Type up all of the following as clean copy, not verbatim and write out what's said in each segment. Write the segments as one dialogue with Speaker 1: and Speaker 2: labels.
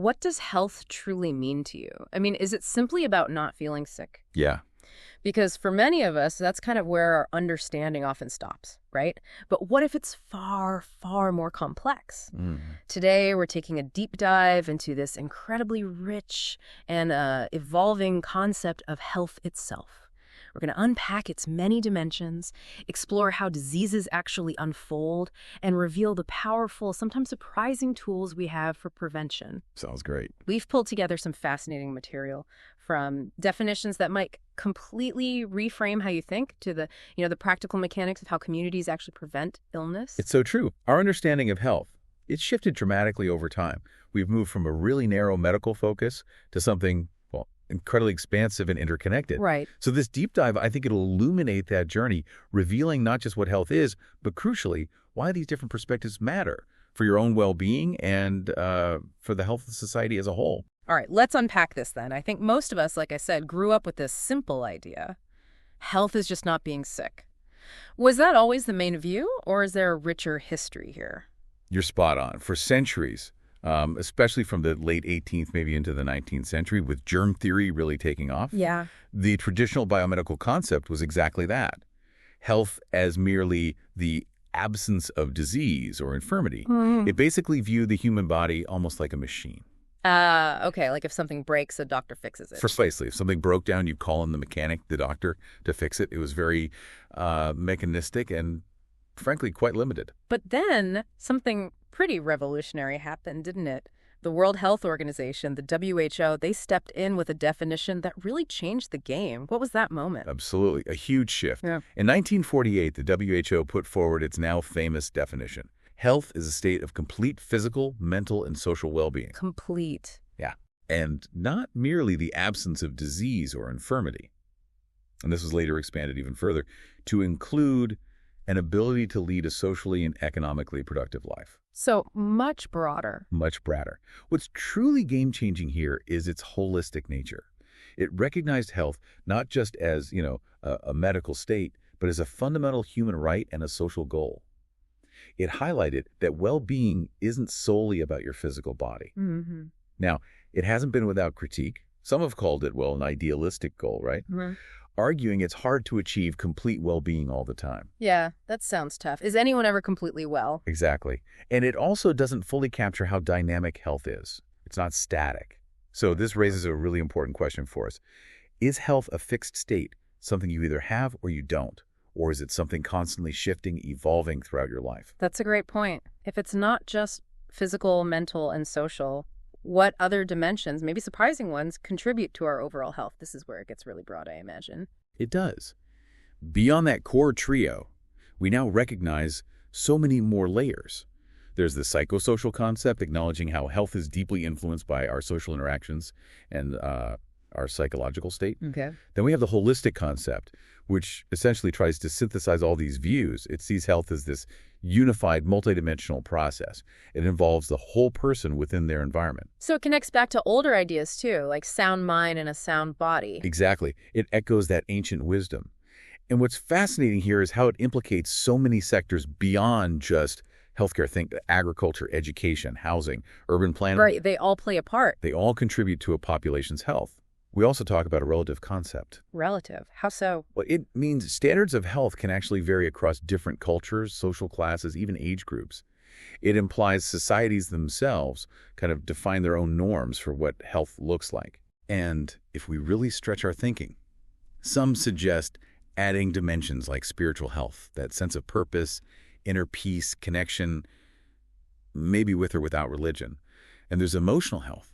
Speaker 1: what does health truly mean to you? I mean, is it simply about not feeling sick?
Speaker 2: Yeah.
Speaker 1: Because for many of us, that's kind of where our understanding often stops, right? But what if it's far, far more complex?
Speaker 2: Mm.
Speaker 1: Today, we're taking a deep dive into this incredibly rich and evolving concept of health itself. We're going to unpack its many dimensions, explore how diseases actually unfold, and reveal the powerful, sometimes surprising tools we have for prevention.
Speaker 2: Sounds great.
Speaker 1: We've pulled together some fascinating material from definitions that might completely reframe how you think to the practical mechanics of how communities actually prevent illness.
Speaker 2: It's so true. Our understanding of health, it's shifted dramatically over time. We've moved from a really narrow medical focus to something, well, incredibly expansive and interconnected.
Speaker 1: Right.
Speaker 2: So this deep dive, I think it'll illuminate that journey, revealing not just what health is, but crucially, why these different perspectives matter for your own well-being and for the health of society as a whole.
Speaker 1: All right, let's unpack this then. I think most of us, like I said, grew up with this simple idea. Health is just not being sick. Was that always the main view, or is there a richer history here?
Speaker 2: You're spot on. For centuries, especially from the late 18th, maybe into the 19th century, with germ theory really taking off,
Speaker 1: Yeah.
Speaker 2: the traditional biomedical concept was exactly that. Health as merely the absence of disease or infirmity. It basically viewed the human body almost like a machine.
Speaker 1: Okay, like if something breaks, a doctor fixes it.
Speaker 2: Precisely. If something broke down, you call in the mechanic, the doctor, to fix it. It was very mechanistic and, frankly, quite limited.
Speaker 1: But then something pretty revolutionary happened, didn't it? The World Health Organization, the WHO, they stepped in with a definition that really changed the game. What was that moment?
Speaker 2: Absolutely. A huge shift.
Speaker 1: Yeah.
Speaker 2: In 1948, the WHO put forward its now famous definition. Health is a state of complete physical, mental, and social well-being.
Speaker 1: Complete.
Speaker 2: Yeah. And not merely the absence of disease or infirmity. And this was later expanded even further to include an ability to lead a socially and economically productive life.
Speaker 1: So much broader.
Speaker 2: Much broader. What's truly game-changing here is its holistic nature. It recognized health not just as, a medical state, but as a fundamental human right and a social goal. It highlighted that well-being isn't solely about your physical body.
Speaker 1: Mm-hmm.
Speaker 2: Now, it hasn't been without critique. Some have called it, an idealistic goal, right?
Speaker 1: Mm-hmm.
Speaker 2: Arguing it's hard to achieve complete well-being all the time.
Speaker 1: Yeah, that sounds tough. Is anyone ever completely well?
Speaker 2: Exactly. And it also doesn't fully capture how dynamic health is. It's not static. So this raises a really important question for us. Is health a fixed state, something you either have or you don't? Or is it something constantly shifting, evolving throughout your life?
Speaker 1: That's a great point. If it's not just physical, mental, and social, what other dimensions, maybe surprising ones, contribute to our overall health? This is where it gets really broad, I imagine.
Speaker 2: It does. Beyond that core trio, we now recognize so many more layers. There's the psychosocial concept, acknowledging how health is deeply influenced by our social interactions and our psychological state.
Speaker 1: Okay.
Speaker 2: Then we have the holistic concept, which essentially tries to synthesize all these views. It sees health as this unified, multidimensional process. It involves the whole person within their environment.
Speaker 1: So it connects back to older ideas, too, like sound mind and a sound body.
Speaker 2: Exactly. It echoes that ancient wisdom. And what's fascinating here is how it implicates so many sectors beyond just healthcare. Think agriculture, education, housing, urban planning.
Speaker 1: Right, they all play a part.
Speaker 2: They all contribute to a population's health. We also talk about a relative concept.
Speaker 1: Relative? How so?
Speaker 2: Well, it means standards of health can actually vary across different cultures, social classes, even age groups. It implies societies themselves kind of define their own norms for what health looks like. And if we really stretch our thinking, some suggest adding dimensions like spiritual health, that sense of purpose, inner peace, connection, maybe with or without religion. And there's emotional health.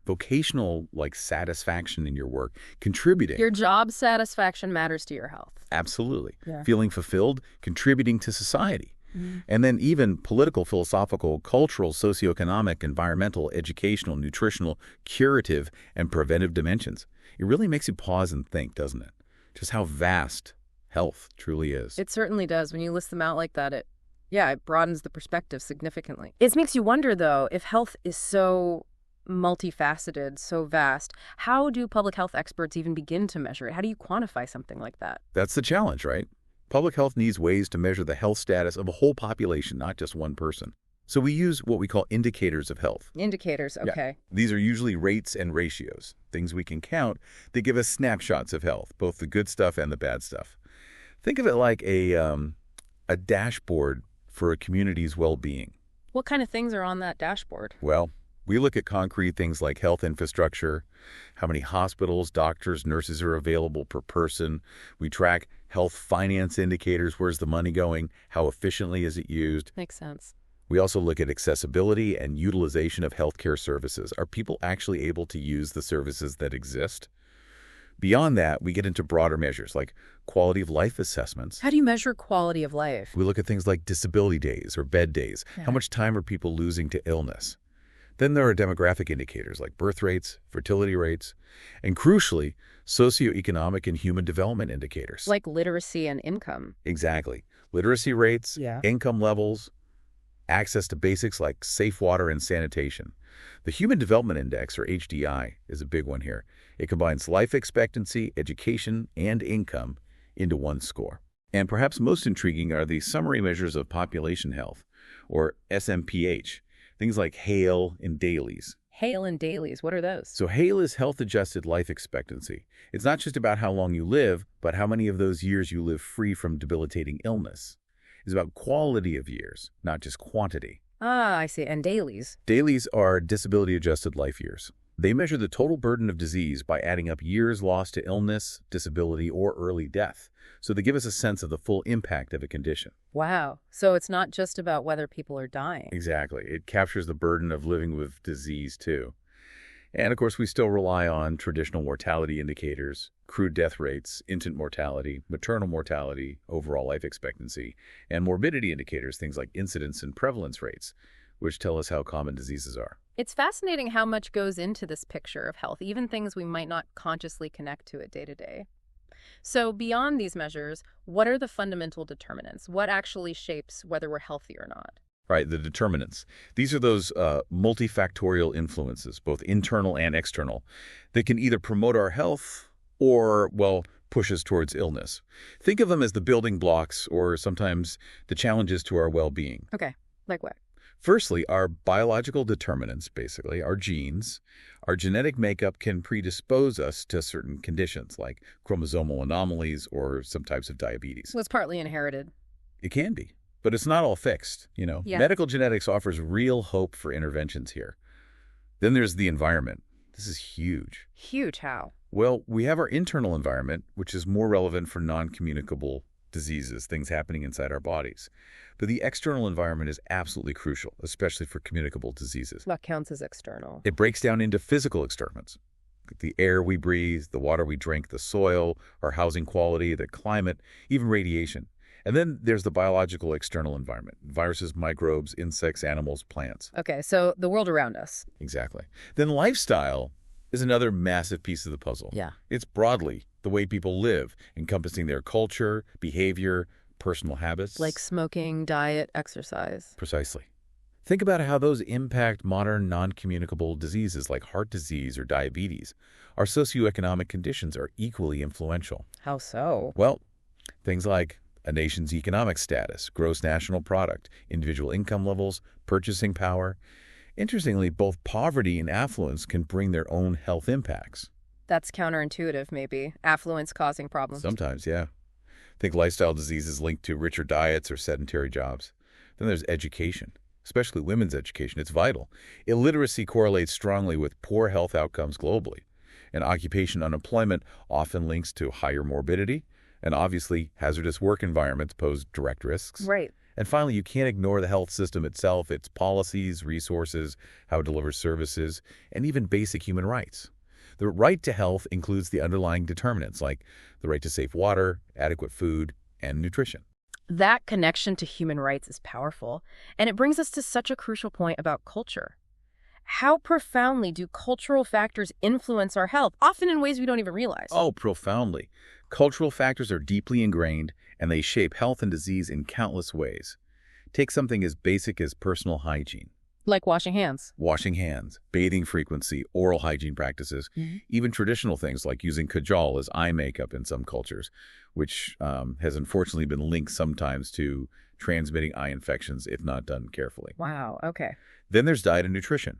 Speaker 2: Vocational, like satisfaction in your work, contributing.
Speaker 1: Your job satisfaction matters to your health.
Speaker 2: Absolutely.
Speaker 1: Yeah.
Speaker 2: Feeling fulfilled, contributing to society. And then even political, philosophical, cultural, socioeconomic, environmental, educational, nutritional, curative, and preventive dimensions. It really makes you pause and think, doesn't it? Just how vast health truly is.
Speaker 1: It certainly does. When you list them out like that, it broadens the perspective significantly. It makes you wonder, though, if health is so multifaceted, so vast, how do public health experts even begin to measure it? How do you quantify something like that?
Speaker 2: That's the challenge, right? Public health needs ways to measure the health status of a whole population, not just one person. So we use what we call indicators of health.
Speaker 1: Indicators,
Speaker 2: Yeah.
Speaker 1: okay.
Speaker 2: These are usually rates and ratios, things we can count that give us snapshots of health, both the good stuff and the bad stuff. Think of it like a dashboard for a community's well-being.
Speaker 1: What kind of things are on that dashboard?
Speaker 2: Well, we look at concrete things like health infrastructure, how many hospitals, doctors, nurses are available per person. We track health finance indicators, where's the money going, how efficiently is it used.
Speaker 1: Makes sense.
Speaker 2: We also look at accessibility and utilization of healthcare services. Are people actually able to use the services that exist? Beyond that, we get into broader measures like quality of life assessments.
Speaker 1: How do you measure quality of life?
Speaker 2: We look at things like disability days or bed days.
Speaker 1: Yeah.
Speaker 2: How much time are people losing to illness? Then there are demographic indicators like birth rates, fertility rates, and crucially, socioeconomic and human development indicators.
Speaker 1: Like literacy and income.
Speaker 2: Exactly. Literacy rates,
Speaker 1: Yeah.
Speaker 2: income levels, access to basics like safe water and sanitation. The Human Development Index, or HDI, is a big one here. It combines life expectancy, education, and income into one score. And perhaps most intriguing are the summary measures of population health, or SMPH, things like HALE and DAILIES.
Speaker 1: Hale and dailies, what are those?
Speaker 2: So HALE is health-adjusted life expectancy. It's not just about how long you live, but how many of those years you live free from debilitating illness. It's about quality of years, not just quantity.
Speaker 1: Ah, I see. And dailies.
Speaker 2: DAILIES are disability-adjusted life years. They measure the total burden of disease by adding up years lost to illness, disability, or early death. So they give us a sense of the full impact of a condition.
Speaker 1: Wow. So it's not just about whether people are dying.
Speaker 2: Exactly. It captures the burden of living with disease, too. And, of course, we still rely on traditional mortality indicators, crude death rates, infant mortality, maternal mortality, overall life expectancy, and morbidity indicators, things like incidence and prevalence rates, which tell us how common diseases are.
Speaker 1: It's fascinating how much goes into this picture of health, even things we might not consciously connect to it day to day. So beyond these measures, what are the fundamental determinants? What actually shapes whether we're healthy or not?
Speaker 2: Right, the determinants. These are those multifactorial influences, both internal and external, that can either promote our health or, well, push us towards illness. Think of them as the building blocks or sometimes the challenges to our well-being.
Speaker 1: Okay, like what?
Speaker 2: Firstly, our biological determinants, basically, our genes, our genetic makeup can predispose us to certain conditions like chromosomal anomalies or some types of diabetes.
Speaker 1: Well, it's partly inherited.
Speaker 2: It can be, but it's not all fixed, you know.
Speaker 1: Yeah.
Speaker 2: Medical genetics offers real hope for interventions here. Then there's the environment. This is huge.
Speaker 1: Huge how?
Speaker 2: Well, we have our internal environment, which is more relevant for non-communicable diseases, things happening inside our bodies. But the external environment is absolutely crucial, especially for communicable diseases.
Speaker 1: What counts as external?
Speaker 2: It breaks down into physical externals. The air we breathe, the water we drink, the soil, our housing quality, the climate, even radiation. And then there's the biological external environment, viruses, microbes, insects, animals, plants.
Speaker 1: Okay, so the world around us.
Speaker 2: Exactly. Then lifestyle is another massive piece of the puzzle.
Speaker 1: Yeah.
Speaker 2: It's broadly the way people live, encompassing their culture, behavior, personal habits.
Speaker 1: Like smoking, diet, exercise.
Speaker 2: Precisely. Think about how those impact modern non-communicable diseases like heart disease or diabetes. Our socioeconomic conditions are equally influential.
Speaker 1: How so?
Speaker 2: Well, things like a nation's economic status, gross national product, individual income levels, purchasing power. Interestingly, both poverty and affluence can bring their own health impacts.
Speaker 1: That's counterintuitive, maybe. Affluence causing problems.
Speaker 2: Sometimes, yeah. Think lifestyle diseases linked to richer diets or sedentary jobs. Then there's education, especially women's education. It's vital. Illiteracy correlates strongly with poor health outcomes globally. And occupation unemployment often links to higher morbidity. And obviously, hazardous work environments pose direct risks.
Speaker 1: Right.
Speaker 2: And finally, you can't ignore the health system itself, its policies, resources, how it delivers services, and even basic human rights. The right to health includes the underlying determinants like the right to safe water, adequate food, and nutrition.
Speaker 1: That connection to human rights is powerful, and it brings us to such a crucial point about culture. How profoundly do cultural factors influence our health, often in ways we don't even realize?
Speaker 2: Oh, profoundly. Cultural factors are deeply ingrained, and they shape health and disease in countless ways. Take something as basic as personal hygiene.
Speaker 1: Like washing hands.
Speaker 2: Washing hands, bathing frequency, oral hygiene practices, even traditional things like using kajal as eye makeup in some cultures, which has unfortunately been linked sometimes to transmitting eye infections if not done carefully.
Speaker 1: Wow, okay.
Speaker 2: Then there's diet and nutrition.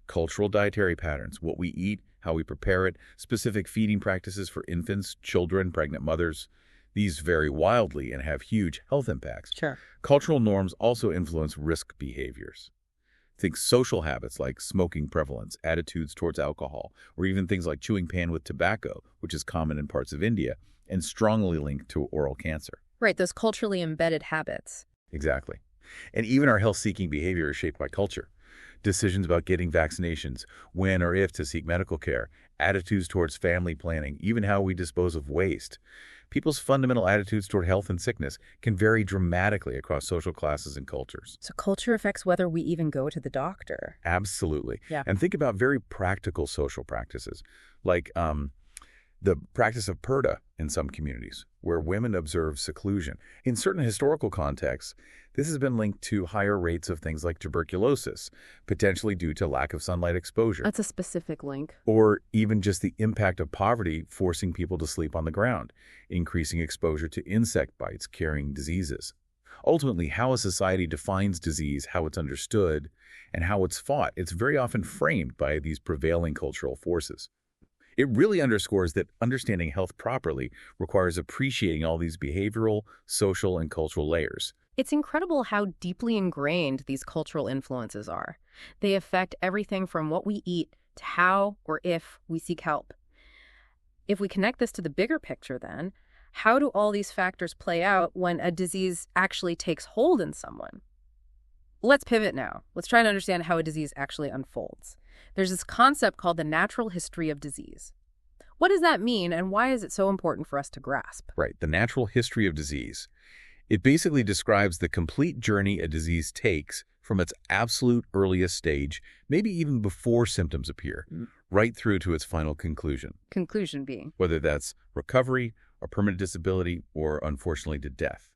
Speaker 2: Cultural dietary patterns, what we eat, how we prepare it, specific feeding practices for infants, children, pregnant mothers. These vary wildly and have huge health impacts.
Speaker 1: Sure.
Speaker 2: Cultural norms also influence risk behaviors. Think social habits like smoking prevalence, attitudes towards alcohol, or even things like chewing pan with tobacco, which is common in parts of India and strongly linked to oral cancer.
Speaker 1: Right, those culturally embedded habits.
Speaker 2: Exactly. And even our health-seeking behavior is shaped by culture. Decisions about getting vaccinations, when or if to seek medical care, attitudes towards family planning, even how we dispose of waste. People's fundamental attitudes toward health and sickness can vary dramatically across social classes and cultures.
Speaker 1: So culture affects whether we even go to the doctor.
Speaker 2: Absolutely.
Speaker 1: Yeah.
Speaker 2: And think about very practical social practices, like the practice of purdah in some communities, where women observe seclusion. In certain historical contexts, this has been linked to higher rates of things like tuberculosis, potentially due to lack of sunlight exposure.
Speaker 1: That's a specific link.
Speaker 2: Or even just the impact of poverty forcing people to sleep on the ground, increasing exposure to insect bites carrying diseases. Ultimately, how a society defines disease, how it's understood, and how it's fought, it's very often framed by these prevailing cultural forces. It really underscores that understanding health properly requires appreciating all these behavioral, social, and cultural layers.
Speaker 1: It's incredible how deeply ingrained these cultural influences are. They affect everything from what we eat to how or if we seek help. If we connect this to the bigger picture then, how do all these factors play out when a disease actually takes hold in someone? Let's pivot now. Let's try to understand how a disease actually unfolds. There's this concept called the natural history of disease. What does that mean, and why is it so important for us to grasp?
Speaker 2: Right, the natural history of disease. It basically describes the complete journey a disease takes from its absolute earliest stage, maybe even before symptoms appear, right through to its final conclusion.
Speaker 1: Conclusion being?
Speaker 2: Whether that's recovery, or permanent disability, or unfortunately to death.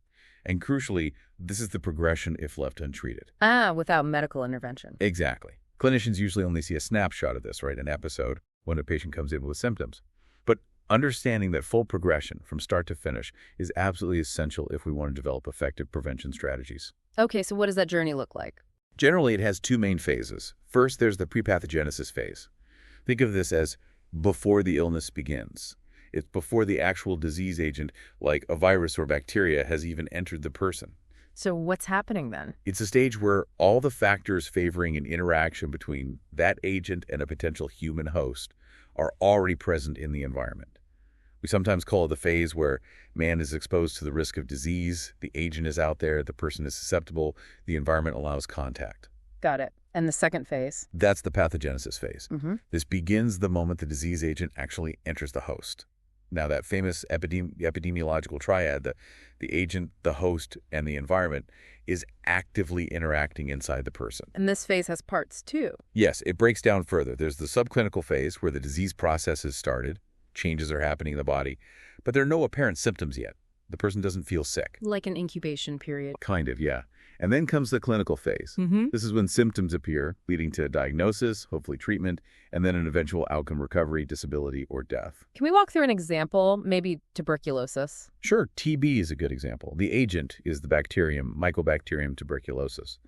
Speaker 2: And crucially, this is the progression if left untreated.
Speaker 1: Without medical intervention.
Speaker 2: Exactly. Clinicians usually only see a snapshot of this, right, an episode, when a patient comes in with symptoms. But understanding that full progression from start to finish is absolutely essential if we want to develop effective prevention strategies.
Speaker 1: Okay, so what does that journey look like?
Speaker 2: Generally, it has two main phases. First, there's the prepathogenesis phase. Think of this as before the illness begins. It's before the actual disease agent, like a virus or bacteria, has even entered the person.
Speaker 1: So what's happening then?
Speaker 2: It's a stage where all the factors favoring an interaction between that agent and a potential human host are already present in the environment. We sometimes call it the phase where man is exposed to the risk of disease, the agent is out there, the person is susceptible, the environment allows contact.
Speaker 1: Got it. And the second phase?
Speaker 2: That's the pathogenesis phase.
Speaker 1: Mm-hmm.
Speaker 2: This begins the moment the disease agent actually enters the host. Now, that famous epidemiological triad, the agent, the host, and the environment, is actively interacting inside the person.
Speaker 1: And this phase has parts too.
Speaker 2: Yes, it breaks down further. There's the subclinical phase where the disease process has started, changes are happening in the body, but there are no apparent symptoms yet. The person doesn't feel sick.
Speaker 1: Like an incubation period.
Speaker 2: Kind of, yeah. And then comes the clinical phase.
Speaker 1: Mm-hmm.
Speaker 2: This is when symptoms appear, leading to diagnosis, hopefully treatment, and then an eventual outcome recovery, disability, or death.
Speaker 1: Can we walk through an example, maybe tuberculosis?
Speaker 2: Sure, TB is a good example. The agent is the bacterium, Mycobacterium tuberculosis.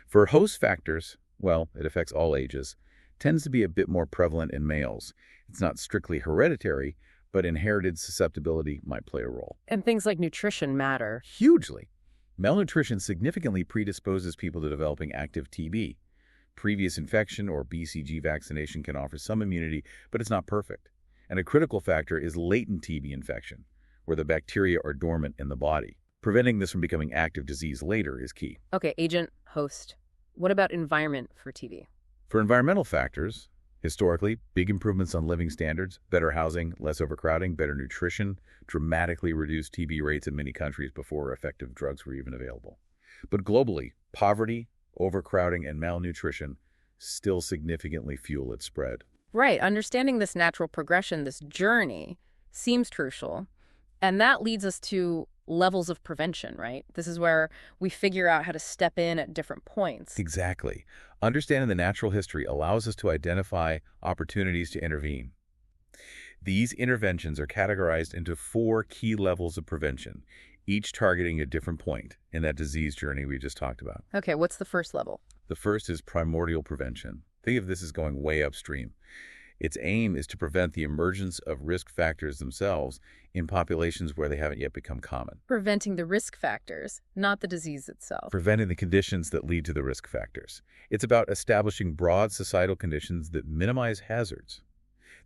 Speaker 2: For host factors, well, it affects all ages, tends to be a bit more prevalent in males. It's not strictly hereditary, but inherited susceptibility might play a role.
Speaker 1: And things like nutrition matter.
Speaker 2: Hugely. Malnutrition significantly predisposes people to developing active TB. Previous infection or BCG vaccination can offer some immunity, but it's not perfect. And a critical factor is latent TB infection, where the bacteria are dormant in the body. Preventing this from becoming active disease later is key.
Speaker 1: Okay, agent, host. What about environment for TB?
Speaker 2: For environmental factors, historically, big improvements on living standards, better housing, less overcrowding, better nutrition, dramatically reduced TB rates in many countries before effective drugs were even available. But globally, poverty, overcrowding, and malnutrition still significantly fuel its spread.
Speaker 1: Right, understanding this natural progression, this journey, seems crucial. And that leads us to levels of prevention, right? This is where we figure out how to step in at different points.
Speaker 2: Exactly. Understanding the natural history allows us to identify opportunities to intervene. These interventions are categorized into 4 key levels of prevention, each targeting a different point in that disease journey we just talked about.
Speaker 1: Okay, what's the first level?
Speaker 2: The first is primordial prevention. Think of this as going way upstream. Its aim is to prevent the emergence of risk factors themselves in populations where they haven't yet become common.
Speaker 1: Preventing the risk factors, not the disease itself.
Speaker 2: Preventing the conditions that lead to the risk factors. It's about establishing broad societal conditions that minimize hazards.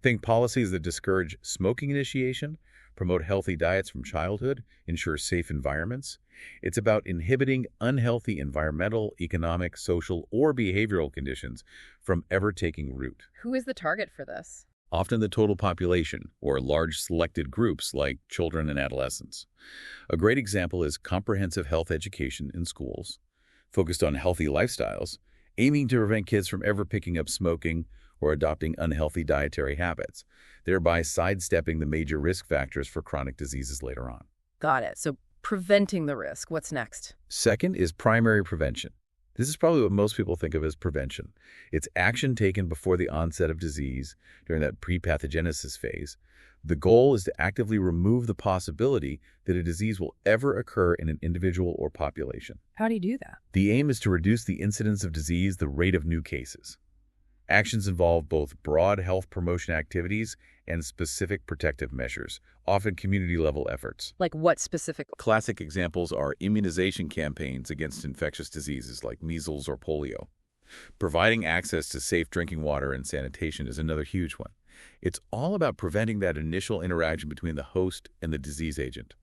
Speaker 2: Think policies that discourage smoking initiation, promote healthy diets from childhood, ensure safe environments. It's about inhibiting unhealthy environmental, economic, social, or behavioral conditions from ever taking root.
Speaker 1: Who is the target for this?
Speaker 2: Often the total population, or large selected groups like children and adolescents. A great example is comprehensive health education in schools, focused on healthy lifestyles, aiming to prevent kids from ever picking up smoking or adopting unhealthy dietary habits, thereby sidestepping the major risk factors for chronic diseases later on.
Speaker 1: Got it. So preventing the risk. What's next?
Speaker 2: Second is primary prevention. This is probably what most people think of as prevention. It's action taken before the onset of disease during that pre-pathogenesis phase. The goal is to actively remove the possibility that a disease will ever occur in an individual or population.
Speaker 1: How do you do that?
Speaker 2: The aim is to reduce the incidence of disease, the rate of new cases. Actions involve both broad health promotion activities and specific protective measures, often community-level efforts.
Speaker 1: Like what specific?
Speaker 2: Classic examples are immunization campaigns against infectious diseases like measles or polio. Providing access to safe drinking water and sanitation is another huge one. It's all about preventing that initial interaction between the host and the disease agent.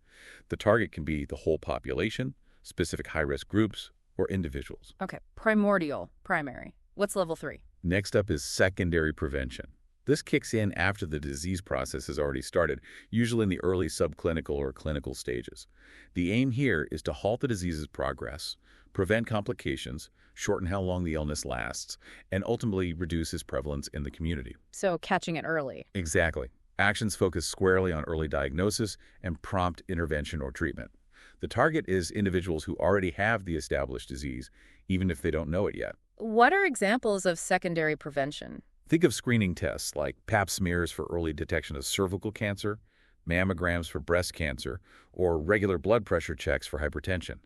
Speaker 2: The target can be the whole population, specific high-risk groups, or individuals.
Speaker 1: Okay, primordial, primary. What's level 3?
Speaker 2: Next up is secondary prevention. This kicks in after the disease process has already started, usually in the early subclinical or clinical stages. The aim here is to halt the disease's progress, prevent complications, shorten how long the illness lasts, and ultimately reduce its prevalence in the community.
Speaker 1: So catching it early.
Speaker 2: Exactly. Actions focus squarely on early diagnosis and prompt intervention or treatment. The target is individuals who already have the established disease, even if they don't know it yet.
Speaker 1: What are examples of secondary prevention?
Speaker 2: Think of screening tests like Pap smears for early detection of cervical cancer, mammograms for breast cancer, or regular blood pressure checks for hypertension.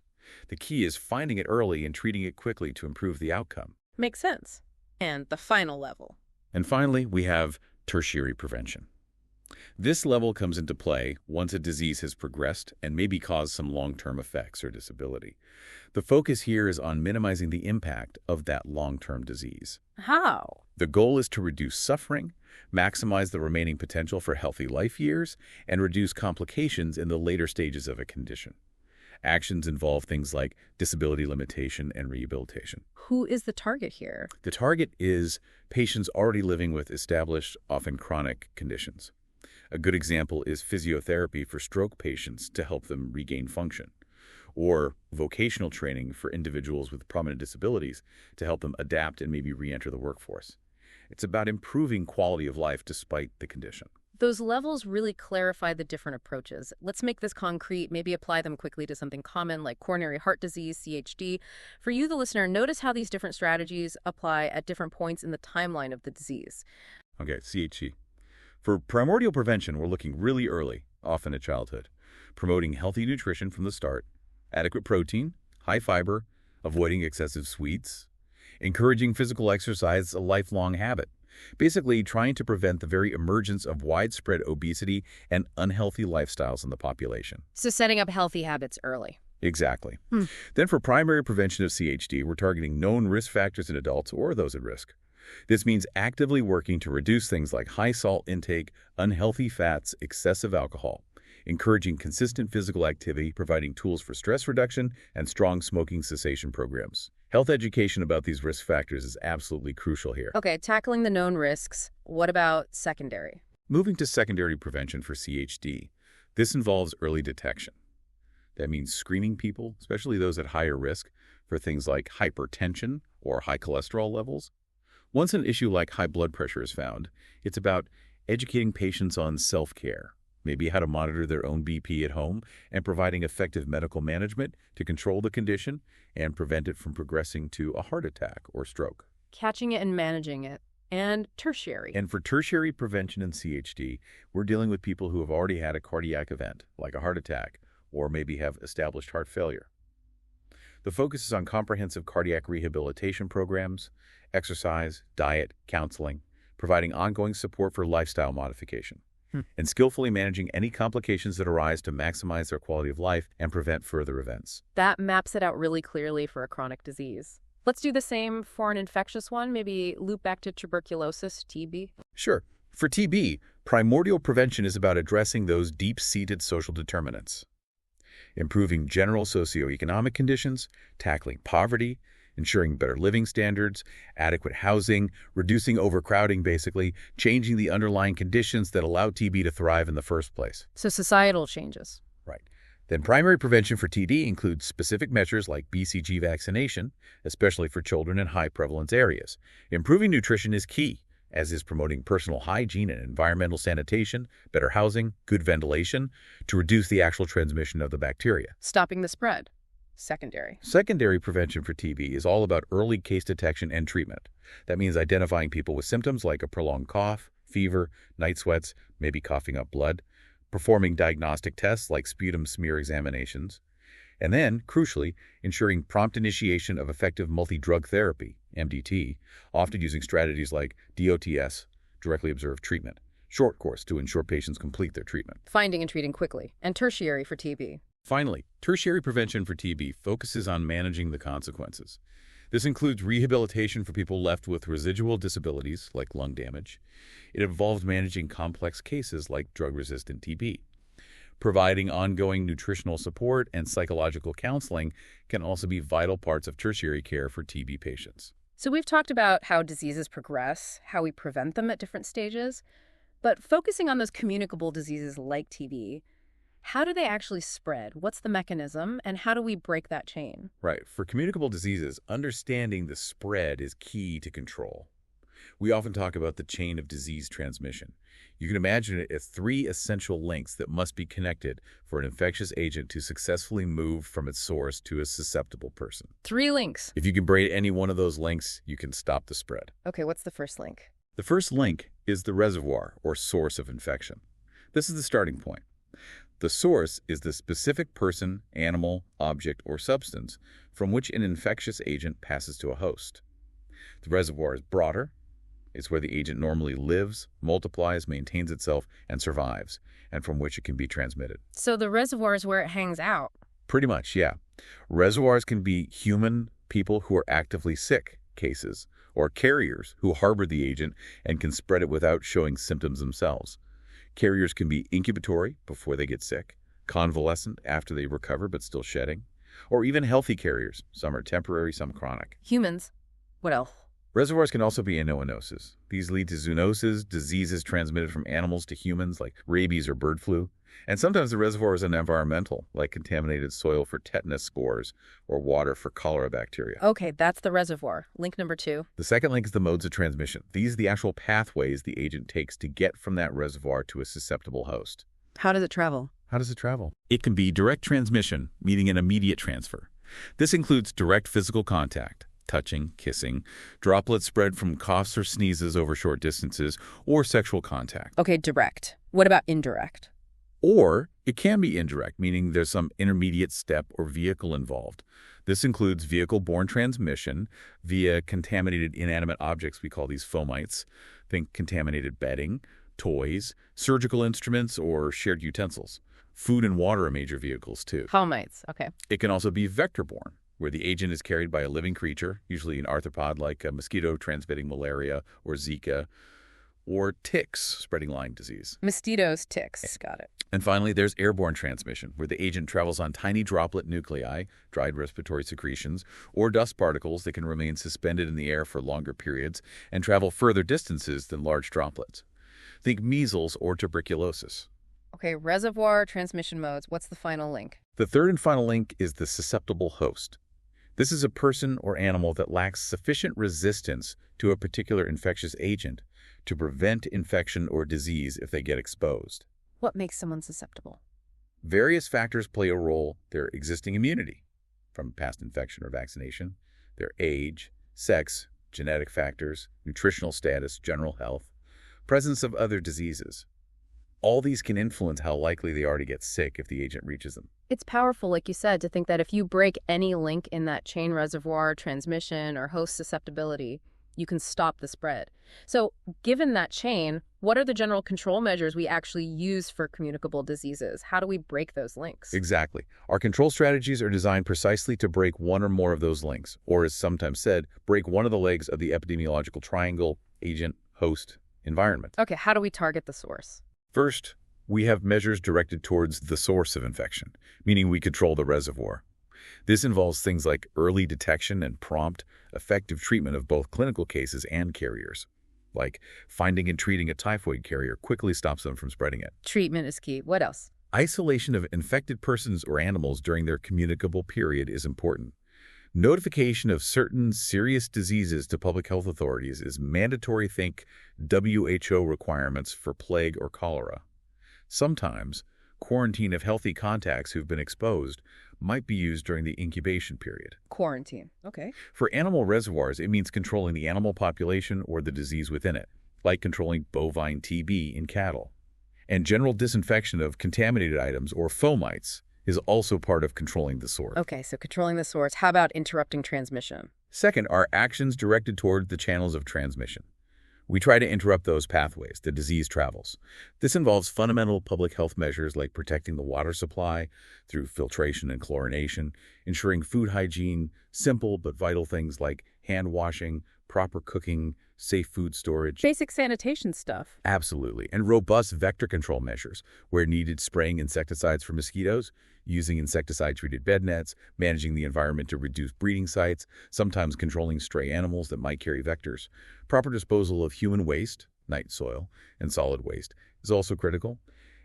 Speaker 2: The key is finding it early and treating it quickly to improve the outcome.
Speaker 1: Makes sense. And the final level.
Speaker 2: And finally, we have tertiary prevention. This level comes into play once a disease has progressed and maybe caused some long-term effects or disability. The focus here is on minimizing the impact of that long-term disease.
Speaker 1: How?
Speaker 2: The goal is to reduce suffering, maximize the remaining potential for healthy life years, and reduce complications in the later stages of a condition. Actions involve things like disability limitation and rehabilitation.
Speaker 1: Who is the target here?
Speaker 2: The target is patients already living with established, often chronic conditions. A good example is physiotherapy for stroke patients to help them regain function, or vocational training for individuals with prominent disabilities to help them adapt and maybe re-enter the workforce. It's about improving quality of life despite the condition.
Speaker 1: Those levels really clarify the different approaches. Let's make this concrete, maybe apply them quickly to something common like coronary heart disease, CHD. For you, the listener, notice how these different strategies apply at different points in the timeline of the disease.
Speaker 2: Okay, CHD. For primordial prevention, we're looking really early, often at childhood, promoting healthy nutrition from the start, adequate protein, high fiber, avoiding excessive sweets, encouraging physical exercise as a lifelong habit, basically trying to prevent the very emergence of widespread obesity and unhealthy lifestyles in the population.
Speaker 1: So setting up healthy habits early.
Speaker 2: Exactly. Then for primary prevention of CHD, we're targeting known risk factors in adults or those at risk. This means actively working to reduce things like high salt intake, unhealthy fats, excessive alcohol, encouraging consistent physical activity, providing tools for stress reduction, and strong smoking cessation programs. Health education about these risk factors is absolutely crucial here.
Speaker 1: Okay, tackling the known risks. What about secondary?
Speaker 2: Moving to secondary prevention for CHD, this involves early detection. That means screening people, especially those at higher risk, for things like hypertension or high cholesterol levels. Once an issue like high blood pressure is found, it's about educating patients on self-care, maybe how to monitor their own BP at home, and providing effective medical management to control the condition and prevent it from progressing to a heart attack or stroke.
Speaker 1: Catching it and managing it. And tertiary.
Speaker 2: And for tertiary prevention in CHD, we're dealing with people who have already had a cardiac event, like a heart attack, or maybe have established heart failure. The focus is on comprehensive cardiac rehabilitation programs, exercise, diet, counseling, providing ongoing support for lifestyle modification, and skillfully managing any complications that arise to maximize their quality of life and prevent further events.
Speaker 1: That maps it out really clearly for a chronic disease. Let's do the same for an infectious one, maybe loop back to tuberculosis, TB.
Speaker 2: Sure. For TB, primordial prevention is about addressing those deep-seated social determinants, improving general socioeconomic conditions, tackling poverty, ensuring better living standards, adequate housing, reducing overcrowding basically, changing the underlying conditions that allow TB to thrive in the first place.
Speaker 1: So societal changes.
Speaker 2: Right. Then primary prevention for TB includes specific measures like BCG vaccination, especially for children in high-prevalence areas. Improving nutrition is key, as is promoting personal hygiene and environmental sanitation, better housing, good ventilation, to reduce the actual transmission of the bacteria.
Speaker 1: Stopping the spread. Secondary.
Speaker 2: Secondary prevention for TB is all about early case detection and treatment. That means identifying people with symptoms like a prolonged cough, fever, night sweats, maybe coughing up blood, performing diagnostic tests like sputum smear examinations, and then, crucially, ensuring prompt initiation of effective multi-drug therapy, MDT, often using strategies like DOTS, directly observed treatment, short course to ensure patients complete their treatment.
Speaker 1: Finding and treating quickly. And tertiary for TB.
Speaker 2: Finally, tertiary prevention for TB focuses on managing the consequences. This includes rehabilitation for people left with residual disabilities, like lung damage. It involves managing complex cases like drug-resistant TB. Providing ongoing nutritional support and psychological counseling can also be vital parts of tertiary care for TB patients.
Speaker 1: So we've talked about how diseases progress, how we prevent them at different stages, but focusing on those communicable diseases like TB, how do they actually spread? What's the mechanism, and how do we break that chain?
Speaker 2: Right. For communicable diseases, understanding the spread is key to control. We often talk about the chain of disease transmission. You can imagine it as 3 essential links that must be connected for an infectious agent to successfully move from its source to a susceptible person.
Speaker 1: 3 links.
Speaker 2: If you can break any one of those links, you can stop the spread.
Speaker 1: Okay, what's the first link?
Speaker 2: The first link is the reservoir or source of infection. This is the starting point. The source is the specific person, animal, object, or substance from which an infectious agent passes to a host. The reservoir is broader. It's where the agent normally lives, multiplies, maintains itself, and survives, and from which it can be transmitted.
Speaker 1: So the reservoir is where it hangs out.
Speaker 2: Pretty much, yeah. Reservoirs can be human people who are actively sick cases, or carriers who harbor the agent and can spread it without showing symptoms themselves. Carriers can be incubatory before they get sick, convalescent after they recover but still shedding, or even healthy carriers. Some are temporary, some chronic.
Speaker 1: Humans. What else?
Speaker 2: Reservoirs can also be anonosis. These lead to zoonoses, diseases transmitted from animals to humans like rabies or bird flu. And sometimes the reservoir is environmental, like contaminated soil for tetanus spores or water for cholera bacteria.
Speaker 1: Okay, that's the reservoir. Link number 2.
Speaker 2: The second link is the modes of transmission. These are the actual pathways the agent takes to get from that reservoir to a susceptible host.
Speaker 1: How does it travel?
Speaker 2: How does it travel? It can be direct transmission, meaning an immediate transfer. This includes direct physical contact, touching, kissing, droplets spread from coughs or sneezes over short distances, or sexual contact.
Speaker 1: Okay, direct. What about indirect?
Speaker 2: Or it can be indirect, meaning there's some intermediate step or vehicle involved. This includes vehicle-borne transmission via contaminated inanimate objects. We call these fomites. Think contaminated bedding, toys, surgical instruments, or shared utensils. Food and water are major vehicles, too.
Speaker 1: Fomites, okay.
Speaker 2: It can also be vector-borne, where the agent is carried by a living creature, usually an arthropod like a mosquito transmitting malaria or Zika, or ticks spreading Lyme disease.
Speaker 1: Mosquitoes, ticks, got it.
Speaker 2: And finally, there's airborne transmission, where the agent travels on tiny droplet nuclei, dried respiratory secretions, or dust particles that can remain suspended in the air for longer periods and travel further distances than large droplets. Think measles or tuberculosis.
Speaker 1: Okay, reservoir, transmission modes. What's the final link?
Speaker 2: The third and final link is the susceptible host. This is a person or animal that lacks sufficient resistance to a particular infectious agent to prevent infection or disease if they get exposed.
Speaker 1: What makes someone susceptible?
Speaker 2: Various factors play a role: their existing immunity from past infection or vaccination, their age, sex, genetic factors, nutritional status, general health, presence of other diseases. All these can influence how likely they are to get sick if the agent reaches them.
Speaker 1: It's powerful, like you said, to think that if you break any link in that chain reservoir, transmission, or host susceptibility, you can stop the spread. So, given that chain, what are the general control measures we actually use for communicable diseases? How do we break those links?
Speaker 2: Exactly. Our control strategies are designed precisely to break one or more of those links, or as sometimes said, break one of the legs of the epidemiological triangle: agent, host, environment.
Speaker 1: Okay, how do we target the source?
Speaker 2: First, we have measures directed towards the source of infection, meaning we control the reservoir. This involves things like early detection and prompt, effective treatment of both clinical cases and carriers. Like finding and treating a typhoid carrier quickly stops them from spreading it.
Speaker 1: Treatment is key. What else?
Speaker 2: Isolation of infected persons or animals during their communicable period is important. Notification of certain serious diseases to public health authorities is mandatory. Think WHO requirements for plague or cholera. Sometimes, quarantine of healthy contacts who've been exposed might be used during the incubation period.
Speaker 1: Quarantine. Okay.
Speaker 2: For animal reservoirs, it means controlling the animal population or the disease within it, like controlling bovine TB in cattle. And general disinfection of contaminated items or fomites is also part of controlling the source.
Speaker 1: Okay, so controlling the source. How about interrupting transmission?
Speaker 2: Second are actions directed toward the channels of transmission. We try to interrupt those pathways the disease travels. This involves fundamental public health measures like protecting the water supply through filtration and chlorination, ensuring food hygiene, simple but vital things like hand washing, proper cooking, safe food storage.
Speaker 1: Basic sanitation stuff.
Speaker 2: Absolutely. And robust vector control measures, where needed spraying insecticides for mosquitoes, using insecticide-treated bed nets, managing the environment to reduce breeding sites, sometimes controlling stray animals that might carry vectors. Proper disposal of human waste, night soil, and solid waste is also critical.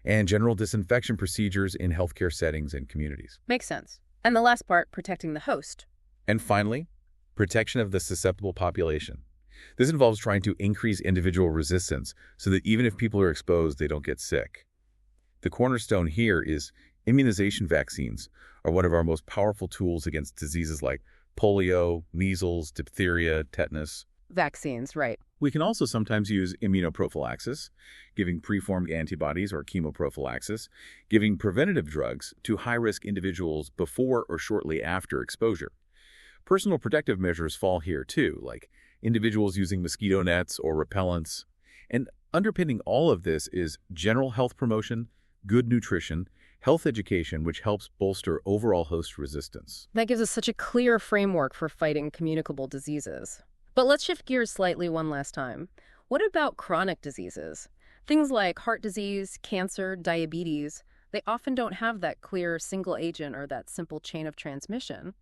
Speaker 2: And general disinfection procedures in healthcare settings and communities.
Speaker 1: Makes sense. And the last part, protecting the host.
Speaker 2: And finally, protection of the susceptible population. This involves trying to increase individual resistance so that even if people are exposed, they don't get sick. The cornerstone here is immunization. Vaccines are one of our most powerful tools against diseases like polio, measles, diphtheria, tetanus.
Speaker 1: Vaccines, right.
Speaker 2: We can also sometimes use immunoprophylaxis, giving preformed antibodies or chemoprophylaxis, giving preventative drugs to high-risk individuals before or shortly after exposure. Personal protective measures fall here too, like individuals using mosquito nets or repellents. And underpinning all of this is general health promotion, good nutrition, health education, which helps bolster overall host resistance.
Speaker 1: That gives us such a clear framework for fighting communicable diseases. But let's shift gears slightly one last time. What about chronic diseases? Things like heart disease, cancer, diabetes, they often don't have that clear single agent or that simple chain of transmission.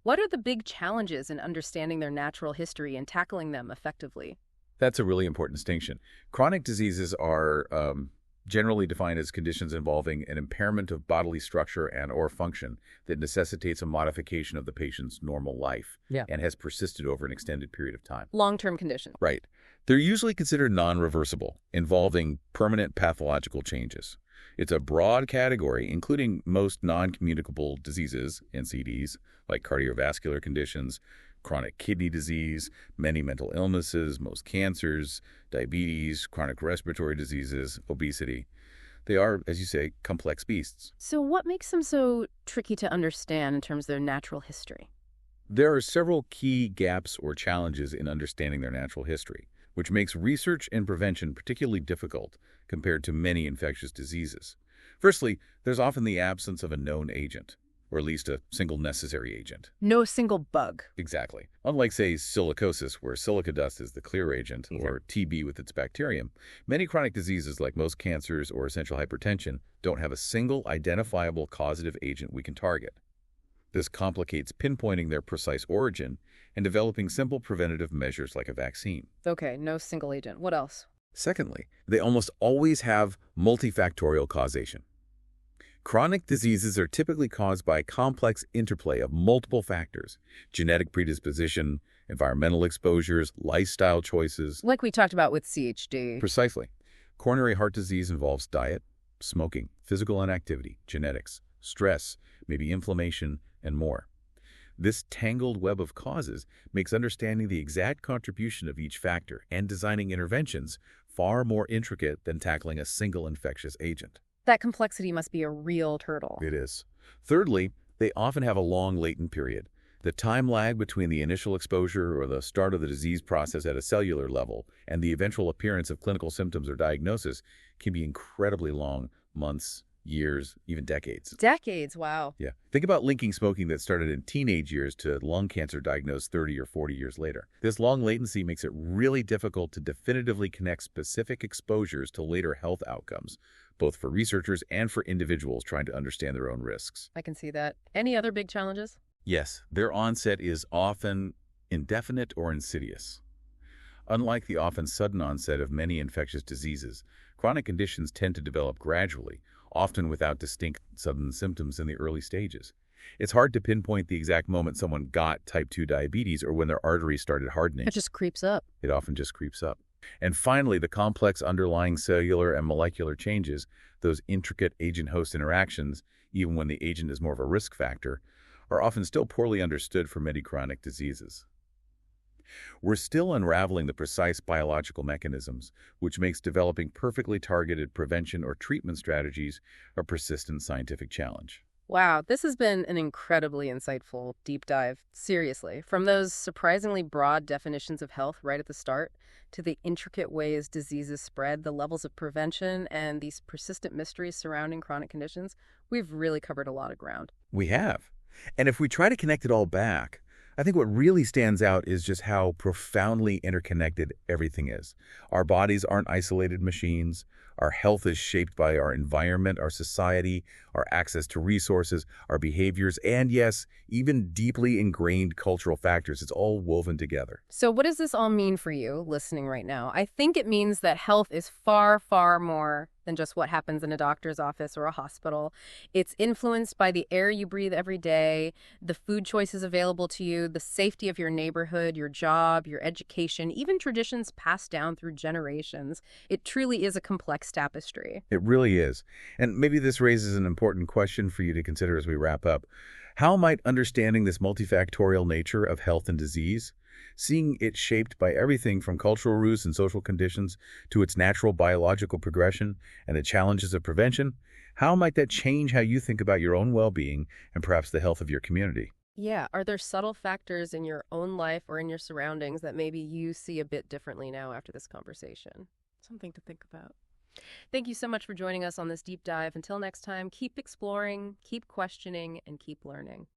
Speaker 1: What are the big challenges in understanding their natural history and tackling them effectively?
Speaker 2: That's a really important distinction. Chronic diseases are generally defined as conditions involving an impairment of bodily structure and or function that necessitates a modification of the patient's normal life and has persisted over an extended period of time.
Speaker 1: Long-term condition.
Speaker 2: Right. They're usually considered non-reversible, involving permanent pathological changes. It's a broad category, including most non-communicable diseases, NCDs, like cardiovascular conditions, chronic kidney disease, many mental illnesses, most cancers, diabetes, chronic respiratory diseases, obesity. They are, as you say, complex beasts.
Speaker 1: So what makes them so tricky to understand in terms of their natural history?
Speaker 2: There are several key gaps or challenges in understanding their natural history, which makes research and prevention particularly difficult compared to many infectious diseases. Firstly, there's often the absence of a known agent, or at least a single necessary agent.
Speaker 1: No single bug.
Speaker 2: Exactly. Unlike, say, silicosis, where silica dust is the clear agent, or TB with its bacterium, many chronic diseases, like most cancers or essential hypertension, don't have a single identifiable causative agent we can target. This complicates pinpointing their precise origin and developing simple preventative measures like a vaccine.
Speaker 1: Okay, no single agent. What else?
Speaker 2: Secondly, they almost always have multifactorial causation. Chronic diseases are typically caused by a complex interplay of multiple factors: genetic predisposition, environmental exposures, lifestyle choices.
Speaker 1: Like we talked about with CHD.
Speaker 2: Precisely. Coronary heart disease involves diet, smoking, physical inactivity, genetics, stress, maybe inflammation, and more. This tangled web of causes makes understanding the exact contribution of each factor and designing interventions far more intricate than tackling a single infectious agent.
Speaker 1: That complexity must be a real turtle.
Speaker 2: It is. Thirdly, they often have a long latent period. The time lag between the initial exposure or the start of the disease process at a cellular level and the eventual appearance of clinical symptoms or diagnosis can be incredibly long, months, years, even decades.
Speaker 1: Decades, wow.
Speaker 2: Yeah. Think about linking smoking that started in teenage years to lung cancer diagnosed 30 or 40 years later. This long latency makes it really difficult to definitively connect specific exposures to later health outcomes, both for researchers and for individuals trying to understand their own risks.
Speaker 1: I can see that. Any other big challenges?
Speaker 2: Yes, their onset is often indefinite or insidious. Unlike the often sudden onset of many infectious diseases, chronic conditions tend to develop gradually, often without distinct sudden symptoms in the early stages. It's hard to pinpoint the exact moment someone got type 2 diabetes or when their arteries started hardening.
Speaker 1: It just creeps up.
Speaker 2: It often just creeps up. And finally, the complex underlying cellular and molecular changes, those intricate agent-host interactions, even when the agent is more of a risk factor, are often still poorly understood for many chronic diseases. We're still unraveling the precise biological mechanisms, which makes developing perfectly targeted prevention or treatment strategies a persistent scientific challenge.
Speaker 1: Wow, this has been an incredibly insightful deep dive. Seriously, from those surprisingly broad definitions of health right at the start to the intricate ways diseases spread, the levels of prevention, and these persistent mysteries surrounding chronic conditions, we've really covered a lot of ground.
Speaker 2: We have. And if we try to connect it all back, I think what really stands out is just how profoundly interconnected everything is. Our bodies aren't isolated machines. Our health is shaped by our environment, our society, our access to resources, our behaviors, and yes, even deeply ingrained cultural factors. It's all woven together.
Speaker 1: So what does this all mean for you listening right now? I think it means that health is far, far more than just what happens in a doctor's office or a hospital. It's influenced by the air you breathe every day, the food choices available to you, the safety of your neighborhood, your job, your education, even traditions passed down through generations. It truly is a complex tapestry.
Speaker 2: It really is. And maybe this raises an important question for you to consider as we wrap up. How might understanding this multifactorial nature of health and disease, seeing it shaped by everything from cultural roots and social conditions to its natural biological progression and the challenges of prevention, how might that change how you think about your own well-being and perhaps the health of your community?
Speaker 1: Yeah, are there subtle factors in your own life or in your surroundings that maybe you see a bit differently now after this conversation? Something to think about. Thank you so much for joining us on this deep dive. Until next time, keep exploring, keep questioning, and keep learning.